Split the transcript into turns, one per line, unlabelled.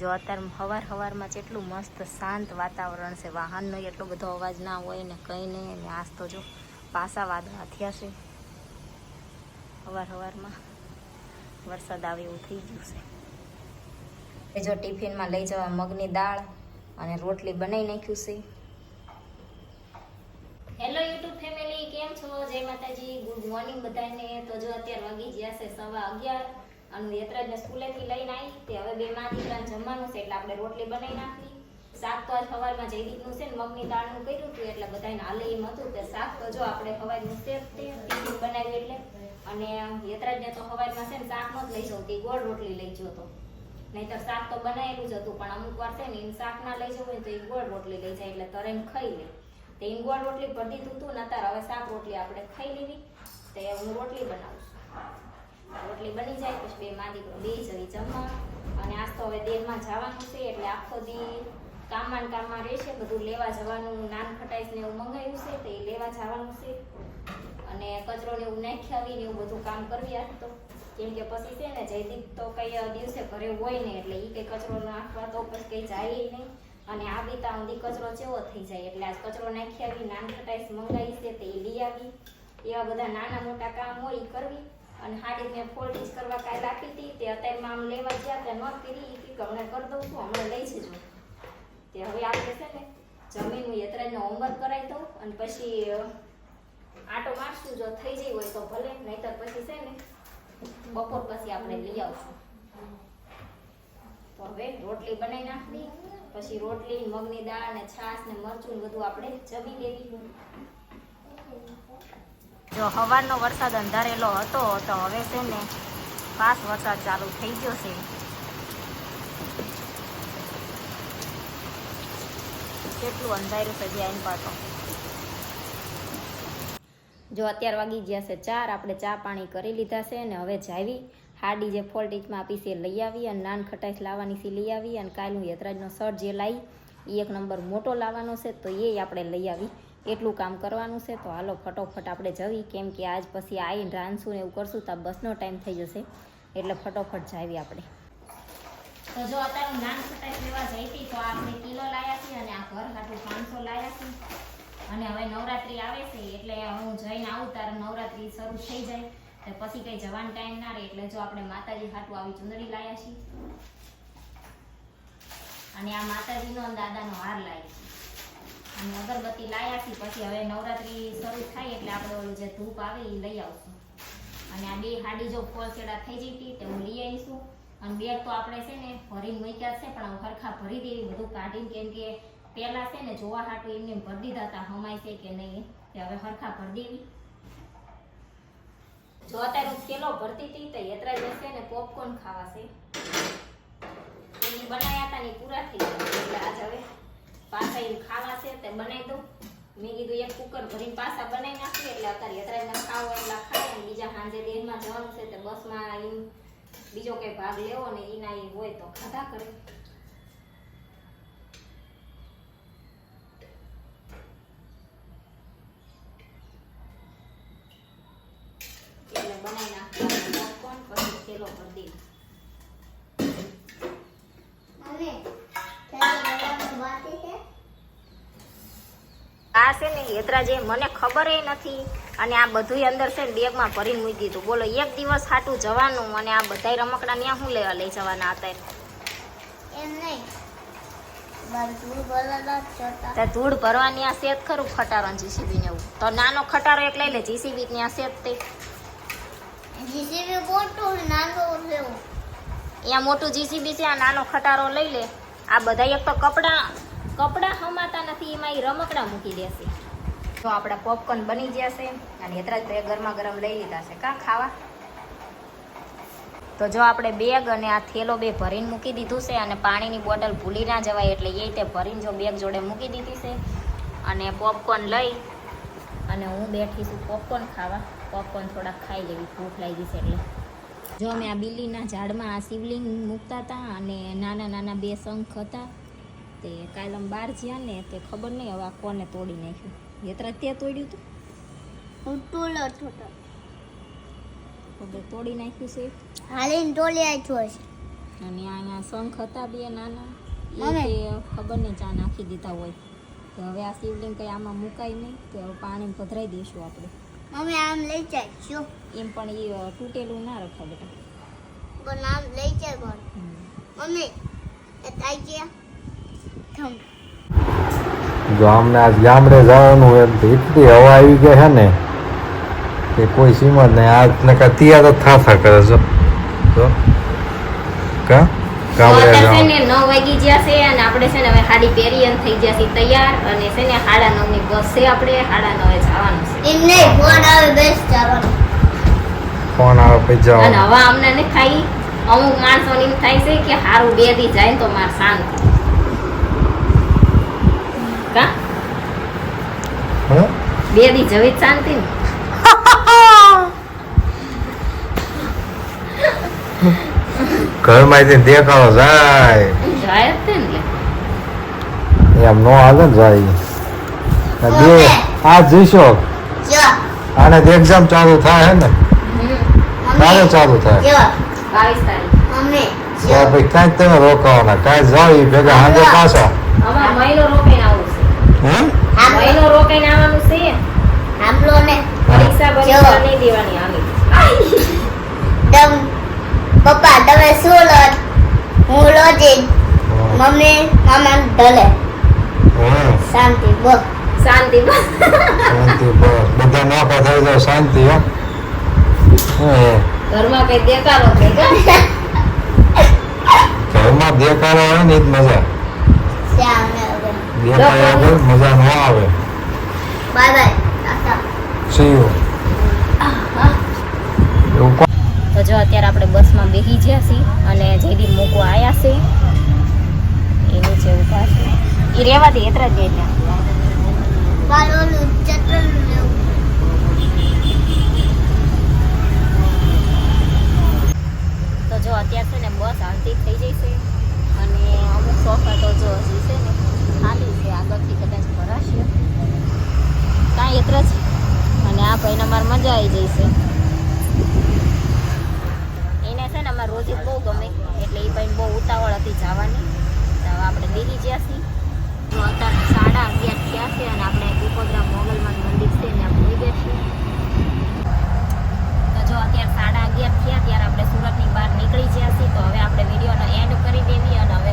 જો અત્યારે સવારમાં જેટલું મસ્ત શાંત વાતાવરણ છે, વાહનનો એટલો બધો અવાજ ના હોય ને કંઈ નહીં. ને આજ તો જો પાસા વાદળા થયા છે, સવારમાં વરસાદ આવે એવું થઈ ગયું છે. જો ટિફિનમાં લઈ જવા મગની દાળ અને રોટલી બનાવી નાખ્યું છે. હેલો યુટ્યુબ ફેમિલી, કેમ છો? જય માતાજી, ગુડ મોર્નિંગ બધાને. તો જો અત્યારે વાગી ગયા છે 11:15 અને યતરાજને સ્કૂલેથી લઈને આવી તે હવે બે માં દીકરાને જમવાનું છે એટલે આપણે રોટલી બનાવી નાખી. શાક તો આજ સવારમાં જયદીપનું છે ને મગની દાળનું કર્યું હતું એટલે બધાને હાલે એમ હતું કે શાક તો જો આપણે સવારનું છે ટિફિન બનાવ્યું એટલે. અને યતરાજને તો સવારમાં છે ને શાક નો જ લઈ જવું, તે ગોળ રોટલી લઈ જતો હતો. નહીંતર શાક તો બનાવેલું જ હતું, પણ અમુક વાર છે ને એને શાક ના લઈ જવું હોય તો એ ગોળ રોટલી લઈ જાય એટલે તરેને ખાઈ લે. તે એને ગોળ રોટલી ભરી દીધું હતું ને અત્યારે હવે શાક રોટલી આપણે ખાઈ લીધી. તે હું રોટલી બનાવું છું. રોટલી બની જાય પછી બે માં દીકરો બે જવી જમવા. અને આજ તો હવે દેરમાં જવાનું છે એટલે આખો દી કામમાં રહેશે. બધું લેવા જવાનું, નાન ખટાઈશ ને એવું મંગાવ્યું છે તે લેવા જવાનું છે. અને કચરો ને એવું નાખી આવીને એવું બધું કામ કરવી આપતો, કેમ કે પછી છે ને જયદીપ તો કઈ દિવસે ઘરે હોય ને એટલે એ કઈ કચરો નાખવા તો પછી કઈ જાય નહીં. અને આ બીતા ઊંધી કચરો ચેવો થઈ જાય એટલે આજ કચરો નાખી આવી, નાન ખટાઈશ મંગાવી છે તે લઈ આવી. એવા બધા નાના મોટા કામ હોય એ કરવી. અને હાડી મેં ફોલ્ડ કરવા કાલે આપી હતી તે અત્યારમાં આમ લેવા ગયા ત્યાં ન કરી કે હમણાં કરી દઉં છું, હમણાં લઈ જજો. તે હવે આપણે છે ને જમીન હું યતરાજનો હોમવર્ક કરાવી દઉં અને પછી આટો મારશું. જો થઈ જાય હોય તો ભલે, નહીતર પછી છે ને બપોર પછી આપણે લઈ આવશું. તો હવે રોટલી બનાવી નાખવી, પછી રોટલી, મગની દાળ ને છાશ ને મરચું બધું આપણે જમી લેવી. જો સવારનો વરસાદ અંધારેલો હતો તો હવે છે ને ફાસ્ટ વરસાદ ચાલુ થઈ ગયો છે. કેટલું અંધાર્યું છે જ્યાં પાછો. જો અત્યારે વાગી ગયા છે 4, આપણે ચા પાણી કરી લીધા છે ને હવે જાવી હાડી જે ફોલ્ટીચમાં આપી છે લઈ આવી અને નાન ખટાઈશ લાવવાની છે લઈ આવી. અને કાલ હું યતરાજનો શર્ટ જે લાવી એ 1 નંબર મોટો લાવવાનો છે તો એ આપણે લઈ આવી. એટલું કામ કરવાનું છે. તો હાલો ફટોફટ આપણે જવી, કેમ કે આજ પછી આવીને રાંધશું ને એવું કરશું તો બસનો ટાઈમ થઈ જશે એટલે ફટોફટ જાવી આપણે. તો જો અત્યારે નાન ખટાઈશ લેવા જઈ હતી તો આપણે કિલો લાવ્યા છીએ અને આ ઘર હાટું 500 લાવ્યા છીએ. અને હવે નવરાત્રી આવે છે એટલે હું જઈને આવું ત્યારે નવરાત્રી શરૂ થઈ જાય તો પછી કંઈ જવાનો ટાઈમ ના રહે એટલે જો આપણે માતાજી હાટું આવી ચુંદડી લાવ્યા છીએ અને આ માતાજીનો અને દાદાનો હાર લાવ્યા છીએ અને અગરબત્તી લાવ્યા છીએ. પછી હવે નવરાત્રી શરૂ થાય એટલે આપણે ઓલું જે ધૂપ આવે એ લઈ આવશું. અને આ બે હાડી જો ફોલસેડા થઈ જતી તે હું લઈ આવીશું. અને બેગ તો આપણે છે ને ભરીને મૂક્યા છે પણ હરખા ભરી દેવી બધું કાઢીને, કેમ કે પેલા છે ને જોવા હાટું એમને ભરી દીધા હતા હમાય છે કે નહીં તે હવે હરખા ભરી દેવી. જો અત્યારે હું થેલો ભરતી હતી તો યતરાજ છે ને પોપકોર્ન ખાવા છે એની બનાવ્યા હતા ને પૂરા થઈ ગયા એટલે આજ હવે પાછા એમ ખાવા છે તે બનાવી દઉં. મેં કીધું એક કુકર ભરીને પાછા બનાવી નાખી એટલે અત્યારે યતરાજને ખાવા એટલા ખાય અને બીજા સાંજે દેરમાં જવાનું છે તે બસમાં એમ બીજો કઈ ભાગ લેવો ને એના એ હોય તો ખાધા કરે. એટલે બનાવી નાખવાનું પોપકોર્ન પછી થેલો ભરી દે. આ છે ને યતરાજે મને ખબર નથી અને આ બધું અંદર છે ને બેગમાં ભરીને મૂકી દીધું. બોલો, એક દિવસ હાટું જવાનું અને આ બધા રમકડા ત્યાં શું લેવા લઈ જવાના હતા? ધૂળ ભરવાની આ સેત ખરું ખટારો જીસીબી ને એવું તો નાનો ખટારો એક લઈ લે. જીસીબી ત્યાં સેત તે અહીંયા મોટું જીસીબી છે, આ નાનો ખટારો લઈ લે. આ બધા એક તો કપડા હમાતા નથી એમાં એ રમકડા મૂકી દેશે. તો આપણા પોપકોર્ન બની ગયા છે અને યતરાજ ભાઈ ગરમા ગરમ લઈ લીધા છે કાં ખાવા. તો જો આપણે બેગ અને આ થેલો બે ભરીને મૂકી દીધું છે અને પાણીની બોટલ ભૂલી ના જવાય એટલે એ તે ભરીને જો બેગ જોડે મૂકી દીધી છે. અને પોપકોર્ન લઈ અને હું બેઠી છું પોપકોર્ન ખાવા. પોપકોર્ન થોડાક ખાઈ લેવી, ભૂખ લાગી છે એટલે. જો અમે આ બિલ્લીના ઝાડમાં આ શિવલિંગ મૂકતા હતા અને નાના નાના 2 શંખ હતા તે કાલે અમે બહાર જ્યા ને તે ખબર નહીં હવે આ કોને તોડી નાખ્યું. યતરાજ તે તોડ્યું હતું તોડી નાખ્યું છે.
હાલીને તોડી આખ્યું હશે.
અને અહીંયા શંખ હતા બે નાના એ
મમ્મી.
તે ખબર નહીં ચા નાખી દીધા હોય તો હવે આ શિવલિંગ કંઈ આમાં મુકાય નહીં તો હવે પાણી પધરાઈ દઈશું આપણે
મમ્મી આમ લઈ જાય શું
એમ પણ એ તૂટેલું ના રખાય બેટા
પણ આમ લઈ જાય પણ
હમ.
મમ્મી એ તાઈ ગયા થમ
જો અમને આજ ગામડે જવાનું હોય તો એટલી હવા આવી ગઈ છે ને કે કોઈ સીમા જ નહીં આજ ને કાંઈ તૈયાર જ થાથા કરે છે જો કા
તો
ગામડે
અત્યારે છે
જવાનું
ને 9 વાગી ગયા છે અને આપણે છે ને હવે હાડી પહેરી અને થઈ ગયા છે તૈયાર અને છે ને 9:30 ની બસ છે આપણે 9:30 જવાનું છે
એમ નહીં ફોન આવે બેસ જવાનું
ફોન આવે પછી
અને
જવાનું
હવે અમને ને થાય અમુક માણસોને એમ થાય છે કે હારું 2 દી જાય ને તો માર શાંતિ કા
હે
2 દી જવી જ શાંતિ ને
ઘરમાંથી દેખાડો જાય
જાય જ તે ને
એમ નો હાલે ને જાય બે આ જઈશો
જો
આને એક્ઝામ ચાલુ થાય હે ને ક્યારે ચાલુ થાય
જો
22 તારીખ
મમ્મી
તો ભાઈ કાંઈક તમે રોકાવાના કાંઈ જાવ ઈ ભેગા હાંજે પાછા
અમાર મહિનો રોકાઈને આવવું છે
હે
મહિનો રોકાઈને આવવાનું છે
સાંભળો ને
પરીક્ષા પરીક્ષા નહીં દેવાની આવી
તમ પપ્પા તમે શું લો હું લોજી મમ્મી મામા ઢલે
હે
શાંતિ બો
શાંતિ બસ
શાંતિ બસ બધા નોખા થઈ જાય શાંતિ હો હે
ઘરમાં કઈ દેખાડો ભેગા
ઘરમાં દેખાડો હોય ને ઈ જ મજા
શ્યામ ને હવે
દેખાડ્યા વગર મજા ન આવે
બાય બાય ટાટા
સીયું એવું કોણ
તો જો અત્યારે આપણે બસમાં બેસી ગયા છીએ અને જયદીપ મૂકવા આવ્યા છે એ નીચે ઊભા છે એ રહેવા દે એટલા જ એટલે
બાલોનું ચટણ લેવું
તો જો અત્યારે છે ને બસ હાલતી થઈ જશે અને અમુક સોફા તો જો હજી છે ને ખાલી છે આગળથી કદાચ ભરાશે કાંઈ એત્ર જ અને આ ભાઈને અમારે મજા આવી જશે એને છે ને અમારે રોજ જ બહુ ગમે એટલે એ ભાઈને બહુ ઉતાવળ હતી જવાની તો હવે આપણે બેસી ગયા છીએ જો અત્યારે 11:30 થયા છે અને આપણે પીપોદરા મોગલમાં મંદિર છે ને આપણે જઈ ગયા છીએ તો જો અત્યારે 11:30 થયા ત્યારે આપણે સુરતની બહાર નીકળી ગયા છીએ તો હવે આપણે વિડીયોનો એન્ડ કરી દેવી અને હવે